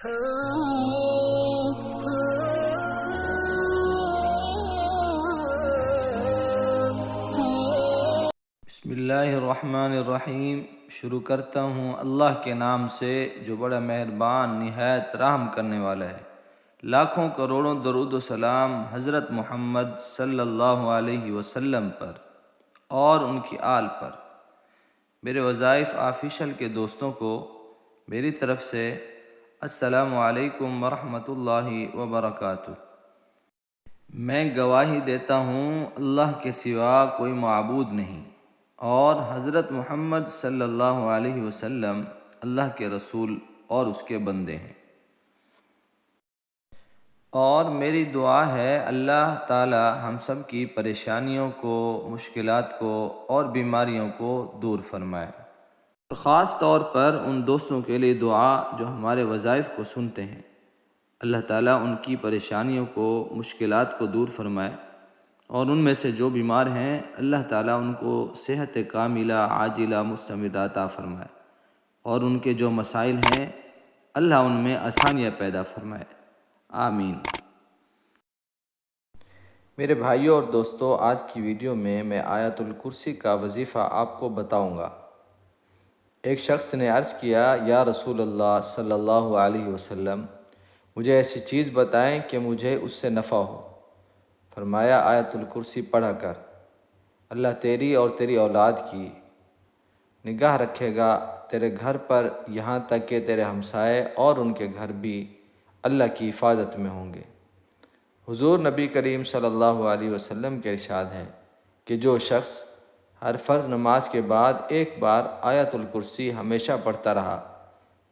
بسم اللہ الرحمن الرحیم۔ شروع کرتا ہوں اللہ کے نام سے جو بڑا مہربان نہایت رحم کرنے والا ہے۔ لاکھوں کروڑوں درود و سلام حضرت محمد صلی اللہ علیہ وسلم پر اور ان کی آل پر۔ میرے وظائف آفیشل کے دوستوں کو میری طرف سے السلام علیکم ورحمۃ اللہ وبرکاتہ۔ میں گواہی دیتا ہوں اللہ کے سوا کوئی معبود نہیں، اور حضرت محمد صلی اللہ علیہ وسلم اللہ کے رسول اور اس کے بندے ہیں۔ اور میری دعا ہے اللہ تعالی ہم سب کی پریشانیوں کو، مشکلات کو اور بیماریوں کو دور فرمائے۔ خاص طور پر ان دوستوں کے لیے دعا جو ہمارے وظائف کو سنتے ہیں، اللہ تعالیٰ ان کی پریشانیوں کو، مشکلات کو دور فرمائے، اور ان میں سے جو بیمار ہیں اللہ تعالیٰ ان کو صحت کاملہ عاجلہ مستمرہ عطا فرمائے، اور ان کے جو مسائل ہیں اللہ ان میں آسانیاں پیدا فرمائے، آمین۔ میرے بھائیوں اور دوستو، آج کی ویڈیو میں آیت الکرسی کا وظیفہ آپ کو بتاؤں گا۔ ایک شخص نے عرض کیا، یا رسول اللہ صلی اللہ علیہ وسلم، مجھے ایسی چیز بتائیں کہ مجھے اس سے نفع ہو۔ فرمایا، آیت الکرسی پڑھا کر، اللہ تیری اور تیری اولاد کی نگاہ رکھے گا، تیرے گھر پر، یہاں تک کہ تیرے ہمسائے اور ان کے گھر بھی اللہ کی حفاظت میں ہوں گے۔ حضور نبی کریم صلی اللہ علیہ وسلم کے ارشاد ہے کہ جو شخص ہر فرض نماز کے بعد ایک بار آیت الکرسی ہمیشہ پڑھتا رہا،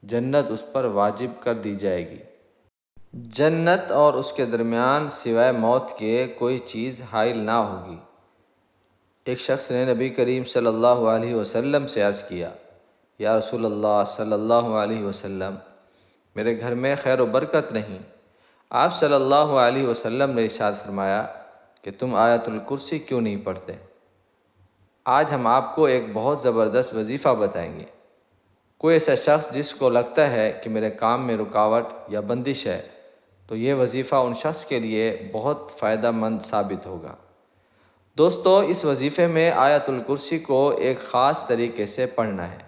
جنت اس پر واجب کر دی جائے گی۔ جنت اور اس کے درمیان سوائے موت کے کوئی چیز حائل نہ ہوگی۔ ایک شخص نے نبی کریم صلی اللہ علیہ وسلم سے عرض کیا، یا رسول اللہ صلی اللہ علیہ وسلم، میرے گھر میں خیر و برکت نہیں۔ آپ صلی اللہ علیہ وسلم نے ارشاد فرمایا کہ تم آیت الکرسی کیوں نہیں پڑھتے؟ آج ہم آپ کو ایک بہت زبردست وظیفہ بتائیں گے۔ کوئی ایسا شخص جس کو لگتا ہے کہ میرے کام میں رکاوٹ یا بندش ہے، تو یہ وظیفہ ان شخص کے لیے بہت فائدہ مند ثابت ہوگا۔ دوستو، اس وظیفے میں آیت الکرسی کو ایک خاص طریقے سے پڑھنا ہے۔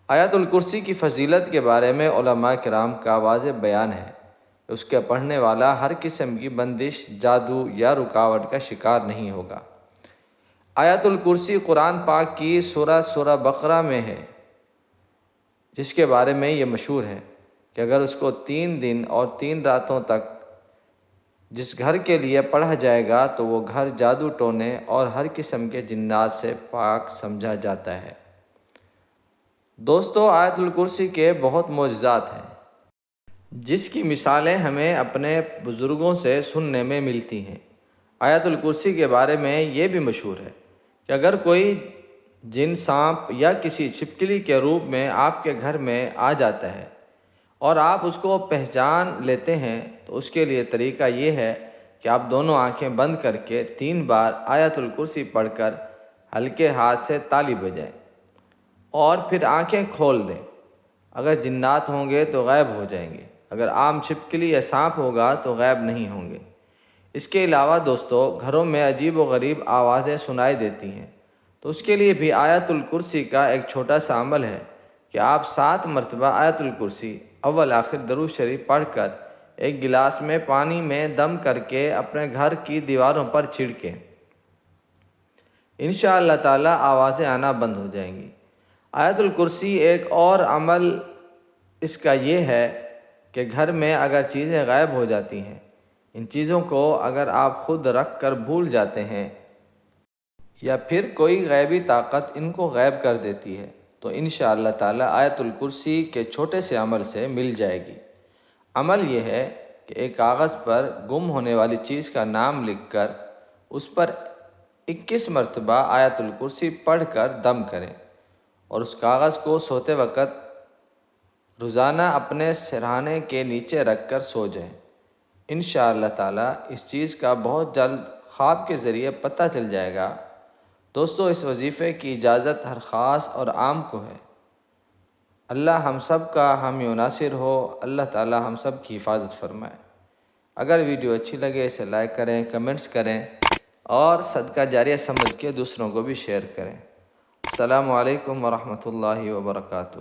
آیت الکرسی کی فضیلت کے بارے میں علماء کرام کا واضح بیان ہے کہ اس کے پڑھنے والا ہر قسم کی بندش، جادو یا رکاوٹ کا شکار نہیں ہوگا۔ آیت الکرسی قرآن پاک کی سورہ بقرہ میں ہے، جس کے بارے میں یہ مشہور ہے کہ اگر اس کو 3 دن اور 3 راتوں تک جس گھر کے لیے پڑھا جائے گا تو وہ گھر جادو ٹونے اور ہر قسم کے جنات سے پاک سمجھا جاتا ہے۔ دوستو، آیت الکرسی کے بہت معجزات ہیں، جس کی مثالیں ہمیں اپنے بزرگوں سے سننے میں ملتی ہیں۔ آیت الکرسی کے بارے میں یہ بھی مشہور ہے کہ اگر کوئی جن، سانپ یا کسی چھپکلی کے روپ میں آپ کے گھر میں آ جاتا ہے اور آپ اس کو پہچان لیتے ہیں، تو اس کے لیے طریقہ یہ ہے کہ آپ دونوں آنکھیں بند کر کے 3 بار آیت الکرسی پڑھ کر ہلکے ہاتھ سے تالی بجائیں اور پھر آنکھیں کھول دیں۔ اگر جنات ہوں گے تو غائب ہو جائیں گے، اگر عام چھپکلی یا سانپ ہوگا تو غائب نہیں ہوں گے۔ اس کے علاوہ دوستو، گھروں میں عجیب و غریب آوازیں سنائی دیتی ہیں، تو اس کے لیے بھی آیت الکرسی کا ایک چھوٹا سا عمل ہے کہ آپ 7 مرتبہ آیت الکرسی اول آخر درود شریف پڑھ کر ایک گلاس میں پانی میں دم کر کے اپنے گھر کی دیواروں پر چھڑکیں۔ انشاءاللہ تعالی آوازیں آنا بند ہو جائیں گی۔ آیت الکرسی ایک اور عمل اس کا یہ ہے کہ گھر میں اگر چیزیں غائب ہو جاتی ہیں، ان چیزوں کو اگر آپ خود رکھ کر بھول جاتے ہیں یا پھر کوئی غیبی طاقت ان کو غائب کر دیتی ہے، تو انشاءاللہ تعالی آیت الکرسی کے چھوٹے سے عمل سے مل جائے گی۔ عمل یہ ہے کہ ایک کاغذ پر گم ہونے والی چیز کا نام لکھ کر اس پر 21 مرتبہ آیت الکرسی پڑھ کر دم کریں، اور اس کاغذ کو سوتے وقت روزانہ اپنے سرہانے کے نیچے رکھ کر سو جائیں۔ انشاءاللہ تعالی اس چیز کا بہت جلد خواب کے ذریعے پتہ چل جائے گا۔ دوستو، اس وظیفے کی اجازت ہر خاص اور عام کو ہے۔ اللہ ہم سب کا حامی و ناصر ہو۔ اللہ تعالی ہم سب کی حفاظت فرمائے۔ اگر ویڈیو اچھی لگے اسے لائک کریں، کمنٹس کریں اور صدقہ جاریہ سمجھ کے دوسروں کو بھی شیئر کریں۔ السلام علیکم ورحمۃ اللہ وبرکاتہ۔